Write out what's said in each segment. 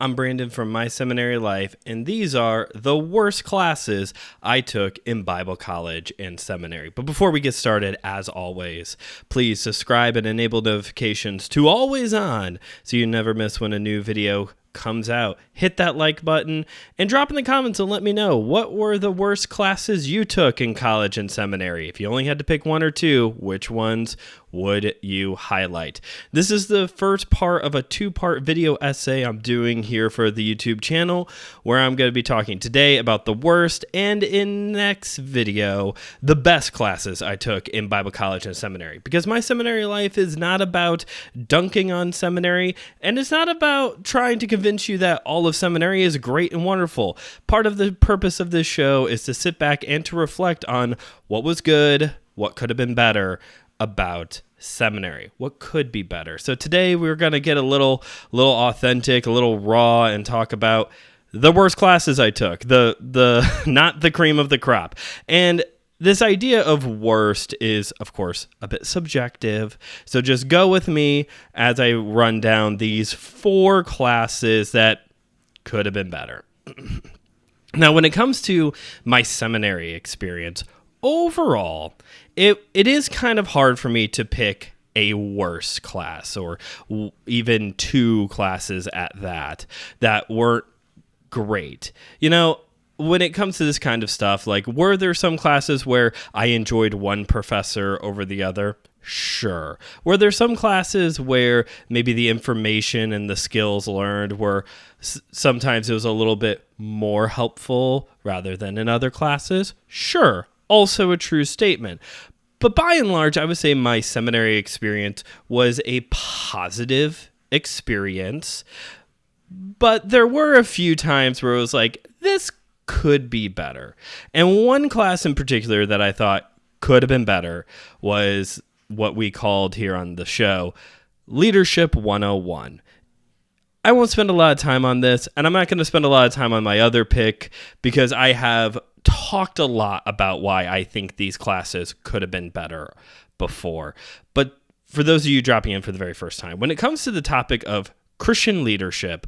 I'm Brandon from My Seminary Life, and these are the worst classes I took in Bible college and seminary. But before we get started, as always, please subscribe and enable notifications to always on so you never miss when a new video comes out. Hit that like button and drop in the comments and let me know what were the worst classes you took in college and seminary. If you only had to pick one or two, which ones would you highlight? This is the first part of a two-part video essay I'm doing here for the YouTube channel, where I'm going to be talking today about the worst, and in next video, the best classes I took in Bible college and seminary. Because my seminary life is not about dunking on seminary, and it's not about trying to convince you that all of seminary is great and wonderful. Part of the purpose of this show is to sit back and to reflect on what was good, what could have been better about seminary, what could be better. So today we're going to get a little authentic, a little raw, and talk about the worst classes I took, the not the cream of the crop. And this idea of worst is, of course, a bit subjective. So just go with me as I run down these 4 classes that could have been better. Now, when it comes to my seminary experience, overall, it is kind of hard for me to pick a worse class, or even 2 classes at that weren't great. You know, when it comes to this kind of stuff, like, were there some classes where I enjoyed one professor over the other? Sure. Were there some classes where maybe the information and the skills learned were sometimes it was a little bit more helpful rather than in other classes? Sure. Also a true statement. But by and large, I would say my seminary experience was a positive experience. But there were a few times where it was like, this could be better. And one class in particular that I thought could have been better was what we called here on the show Leadership 101. I won't spend a lot of time on this, and I'm not going to spend a lot of time on my other pick because I have talked a lot about why I think these classes could have been better before. But for those of you dropping in for the very first time, when it comes to the topic of Christian leadership,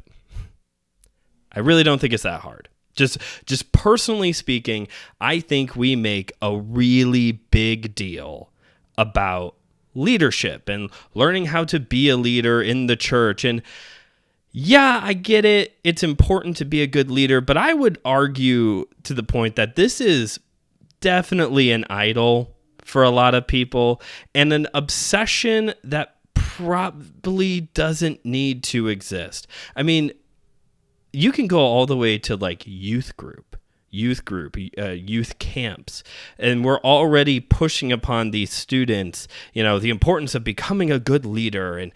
I really don't think it's that hard. Just personally speaking, I think we make a really big deal about leadership and learning how to be a leader in the church. And yeah, I get it. It's important to be a good leader, but I would argue to the point that this is definitely an idol for a lot of people and an obsession that probably doesn't need to exist. I mean, you can go all the way to like youth camps, and we're already pushing upon these students, you know, the importance of becoming a good leader and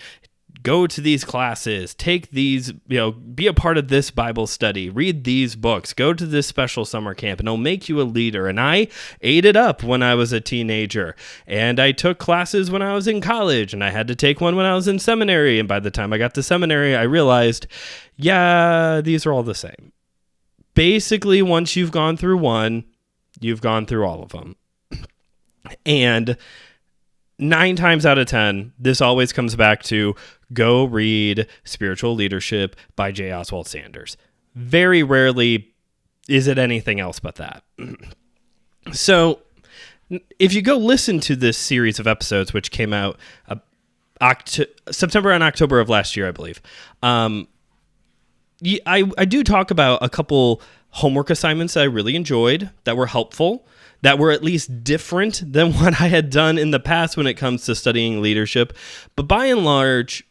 go to these classes, take these, you know, be a part of this Bible study, read these books, go to this special summer camp, and it'll make you a leader. And I ate it up when I was a teenager, and I took classes when I was in college, and I had to take one when I was in seminary. And by the time I got to seminary, I realized, yeah, these are all the same. Basically, once you've gone through one, you've gone through all of them. And 9 times out of 10, this always comes back to go read Spiritual Leadership by J. Oswald Sanders. Very rarely is it anything else but that. So if you go listen to this series of episodes, which came out September and October of last year, I believe, I do talk about a couple homework assignments that I really enjoyed, that were helpful, that were at least different than what I had done in the past when it comes to studying leadership. But by and large,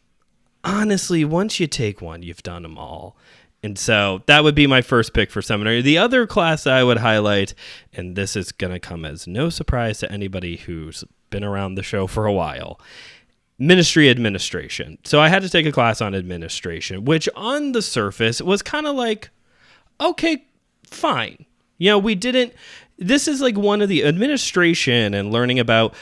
honestly, once you take one, you've done them all. And so that would be my first pick for seminary. The other class I would highlight, and this is going to come as no surprise to anybody who's been around the show for a while, ministry administration. So I had to take a class on administration, which on the surface was kind of like, okay, fine. You know, this is like one of the administration and learning about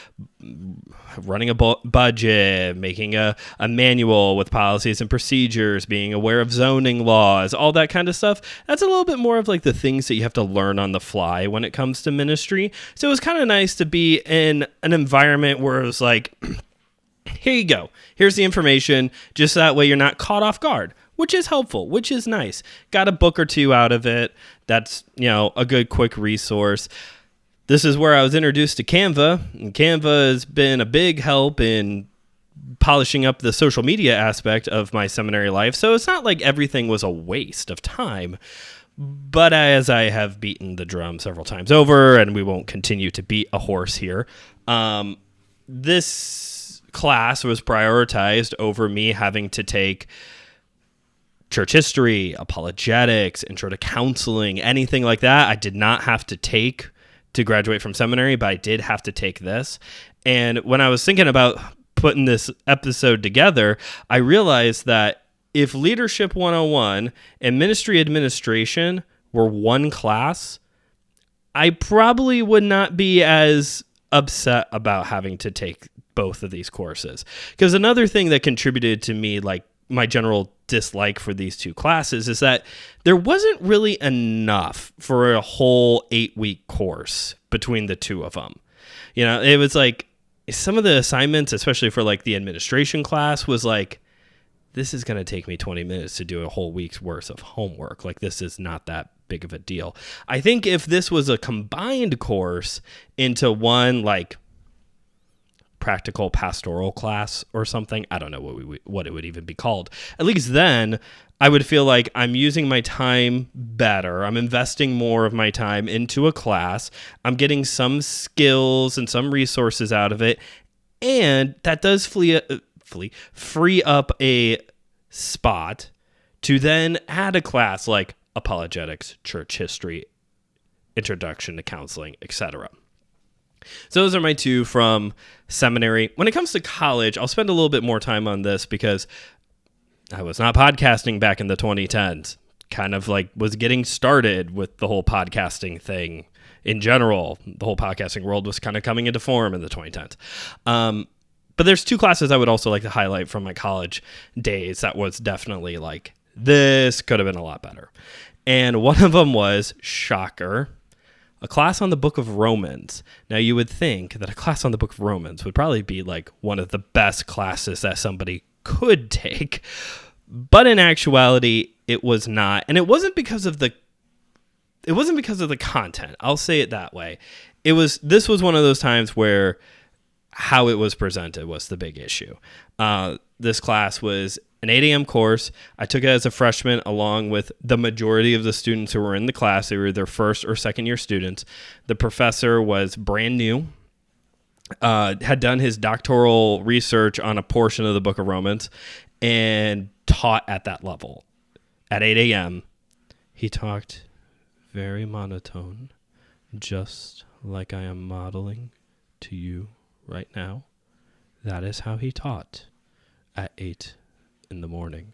running a budget, making a manual with policies and procedures, being aware of zoning laws, all that kind of stuff. That's a little bit more of like the things that you have to learn on the fly when it comes to ministry. So it was kind of nice to be in an environment where it was like, here you go. Here's the information. Just that way you're not caught off guard. which is helpful, which is nice. Got a book or two out of it. That's, a good quick resource. This is where I was introduced to Canva, and Canva has been a big help in polishing up the social media aspect of my seminary life. So it's not like everything was a waste of time. But as I have beaten the drum several times over, and we won't continue to beat a horse here, this class was prioritized over me having to take church history, apologetics, intro to counseling, anything like that. I did not have to take to graduate from seminary, but I did have to take this. And when I was thinking about putting this episode together, I realized that if Leadership 101 and Ministry Administration were one class, I probably would not be as upset about having to take both of these courses. Because another thing that contributed to me, like my general dislike for these two classes, is that there wasn't really enough for a whole 8-week course between the two of them. It was like some of the assignments, especially for like the administration class, was like, this is going to take me 20 minutes to do a whole week's worth of homework. Like, this is not that big of a deal. I think if this was a combined course into one, like, practical pastoral class or something, I don't know what it would even be called. At least then, I would feel like I'm using my time better. I'm investing more of my time into a class. I'm getting some skills and some resources out of it. And that does free up a spot to then add a class like apologetics, church history, introduction to counseling, etc. So those are my two from seminary. When it comes to college, I'll spend a little bit more time on this because I was not podcasting back in the 2010s. Kind of like was getting started with the whole podcasting thing in general. The whole podcasting world was kind of coming into form in the 2010s. But there's two classes I would also like to highlight from my college days that was definitely like, this could have been a lot better. And one of them was, shocker, a class on the book of Romans. Now, you would think that a class on the book of Romans would probably be like one of the best classes that somebody could take. But in actuality, it was not. And it wasn't because of the content. I'll say it that way. This was one of those times where how it was presented was the big issue. This class was an 8 a.m. course. I took it as a freshman along with the majority of the students who were in the class. They were either first or second year students. The professor was brand new, had done his doctoral research on a portion of the book of Romans, and taught at that level. At 8 a.m., he talked very monotone, just like I am modeling to you right now. That is how he taught at 8 in the morning.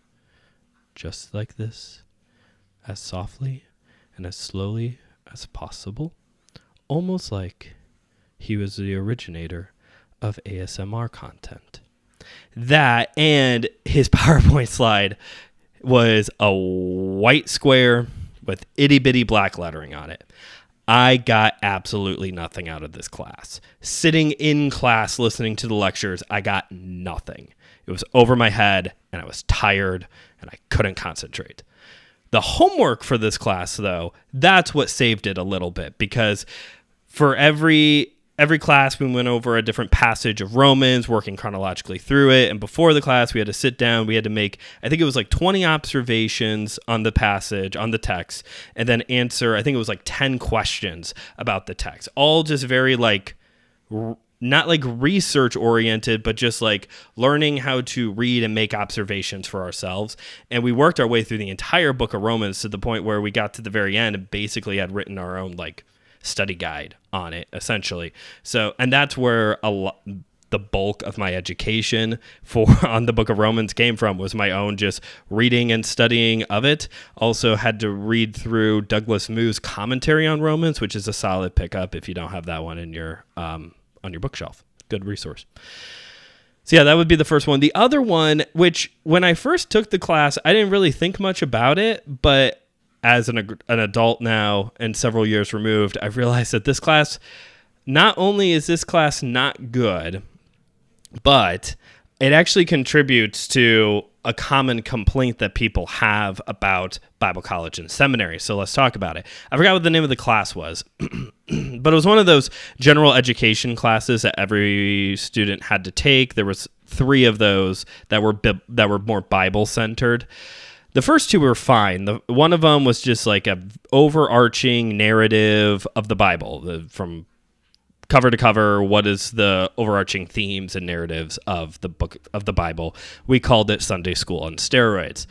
Just like this, as softly and as slowly as possible. Almost like he was the originator of ASMR content. That and his PowerPoint slide was a white square with itty bitty black lettering on it. I got absolutely nothing out of this class. Sitting in class listening to the lectures, I got nothing. It was over my head, and I was tired, and I couldn't concentrate. The homework for this class, though, that's what saved it a little bit, because for every class, we went over a different passage of Romans, working chronologically through it. And before the class, we had to sit down. We had to make, I think it was like 20 observations on the passage, on the text, and then answer, I think it was like 10 questions about the text. All just very like, not like research oriented, but just like learning how to read and make observations for ourselves. And we worked our way through the entire book of Romans to the point where we got to the very end and basically had written our own like study guide on it, essentially. So, and that's where the bulk of my education on the book of Romans came from, was my own just reading and studying of it. Also had to read through Douglas Moo's commentary on Romans, which is a solid pickup if you don't have that one in your on your bookshelf. Good resource. So yeah, that would be the first one. The other one, which when I first took the class, I didn't really think much about it, but as an adult now and several years removed, I've realized that this class, not only is this class not good, but it actually contributes to a common complaint that people have about Bible college and seminary. So let's talk about it. I forgot what the name of the class was, but it was one of those general education classes that every student had to take. There was 3 of those that were more Bible centered. The first 2 were fine. One of them was just like a overarching narrative of the Bible, from cover to cover. What is the overarching themes and narratives of the book of the Bible? We called it Sunday School on steroids.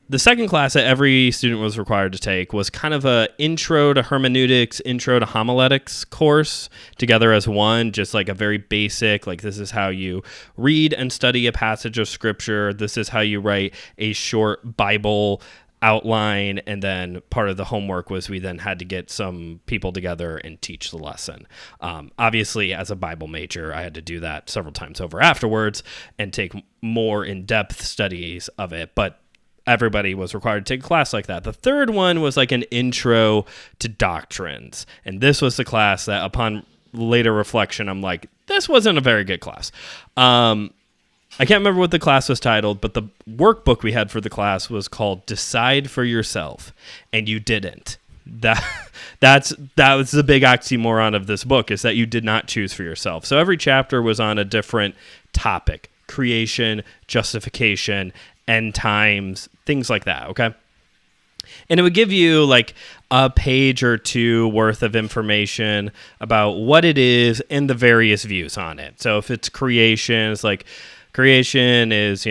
The second class that every student was required to take was kind of a intro to hermeneutics, intro to homiletics course together as one, just like a very basic, like this is how you read and study a passage of scripture. This is how you write a short Bible outline. And then part of the homework was we then had to get some people together and teach the lesson. Obviously, as a Bible major, I had to do that several times over afterwards and take more in-depth studies of it. But everybody was required to take a class like that. The third one was like an intro to doctrines. And this was the class that upon later reflection, I'm like, this wasn't a very good class. I can't remember what the class was titled, but the workbook we had for the class was called Decide for Yourself, and you didn't. That was the big oxymoron of this book, is that you did not choose for yourself. So every chapter was on a different topic: creation, justification, end times, things like that, okay? And it would give you like a page or 2 worth of information about what it is and the various views on it. So if it's creation, it's like creation is,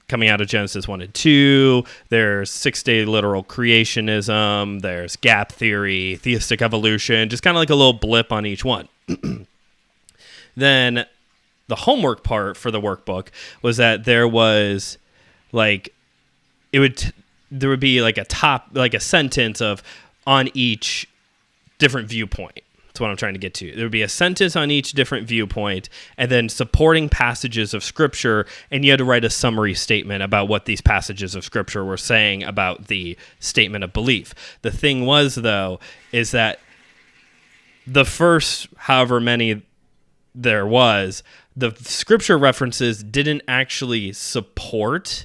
coming out of Genesis 1 and 2. There's 6-day literal creationism. There's gap theory, theistic evolution, just kind of like a little blip on each one. Then the homework part for the workbook was that there was like, there would be like a sentence of on each different viewpoint. That's what I'm trying to get to. There would be a sentence on each different viewpoint, and then supporting passages of Scripture, and you had to write a summary statement about what these passages of Scripture were saying about the statement of belief. The thing was, though, is that the first however many there was, the Scripture references didn't actually support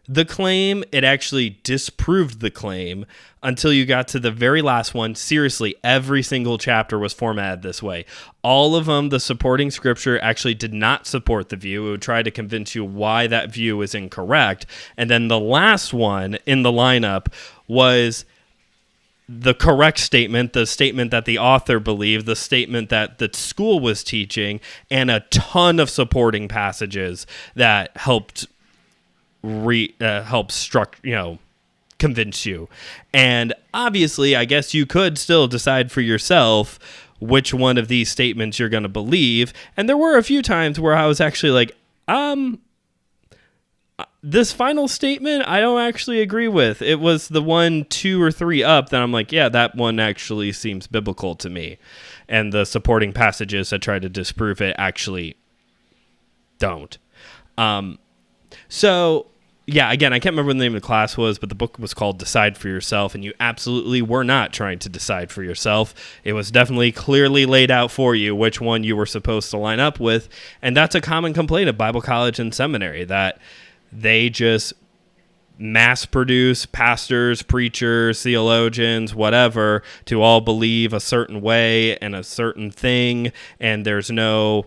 the claim. It actually disproved the claim until you got to the very last one. Seriously, every single chapter was formatted this way. All of them, the supporting scripture actually did not support the view. It would try to convince you why that view is incorrect. And then the last one in the lineup was the correct statement, the statement that the author believed, the statement that the school was teaching, and a ton of supporting passages that helped convince you. And obviously, I guess you could still decide for yourself which one of these statements you're going to believe. And there were a few times where I was actually like, this final statement, I don't actually agree with. It was the 1, 2, or 3 up that I'm like, yeah, that one actually seems biblical to me. And the supporting passages that try to disprove it actually don't. So, yeah, again, I can't remember what the name of the class was, but the book was called Decide for Yourself, and you absolutely were not trying to decide for yourself. It was definitely clearly laid out for you which one you were supposed to line up with, and that's a common complaint of Bible college and seminary, that they just mass produce pastors, preachers, theologians, whatever, to all believe a certain way and a certain thing, and there's no,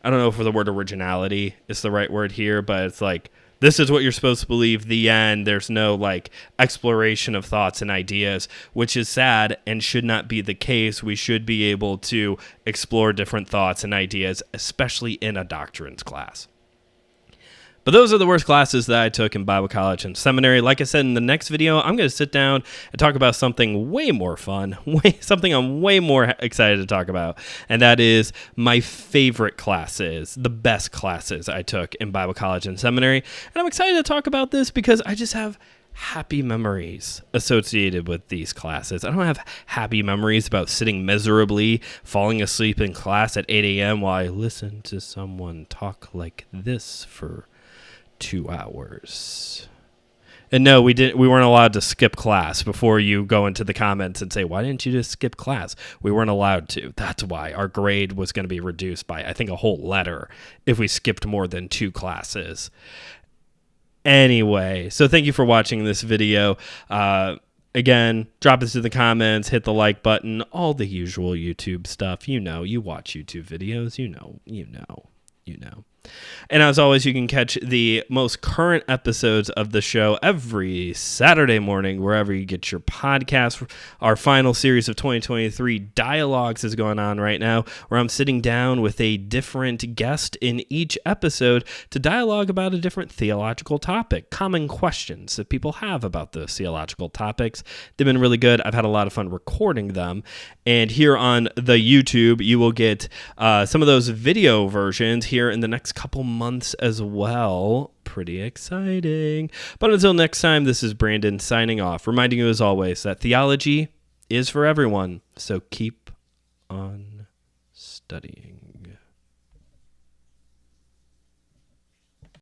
I don't know if the word originality is the right word here, but it's like, this is what you're supposed to believe, the end. There's no like exploration of thoughts and ideas, which is sad and should not be the case. We should be able to explore different thoughts and ideas, especially in a doctrines class. But those are the worst classes that I took in Bible college and seminary. Like I said, in the next video, I'm going to sit down and talk about something way more fun, something I'm way more excited to talk about, and that is my favorite classes, the best classes I took in Bible college and seminary. And I'm excited to talk about this because I just have happy memories associated with these classes. I don't have happy memories about sitting miserably, falling asleep in class at 8 a.m. while I listen to someone talk like this for 2 hours. And no, we weren't allowed to skip class. Before you go into the comments and say, why didn't you just skip class? We weren't allowed to. That's why our grade was going to be reduced by, I think, a whole letter if we skipped more than 2 classes. Anyway, so thank you for watching this video. Again, drop us in the comments, hit the like button, all the usual YouTube stuff. You know, you watch YouTube videos, you know. And as always, you can catch the most current episodes of the show every Saturday morning, wherever you get your podcasts. Our final series of 2023 Dialogues is going on right now, where I'm sitting down with a different guest in each episode to dialogue about a different theological topic, common questions that people have about those theological topics. They've been really good. I've had a lot of fun recording them. And here on the YouTube, you will get some of those video versions here in the next couple months as well. Pretty exciting. But until next time, this is Brandon signing off, reminding you as always that theology is for everyone. So keep on studying.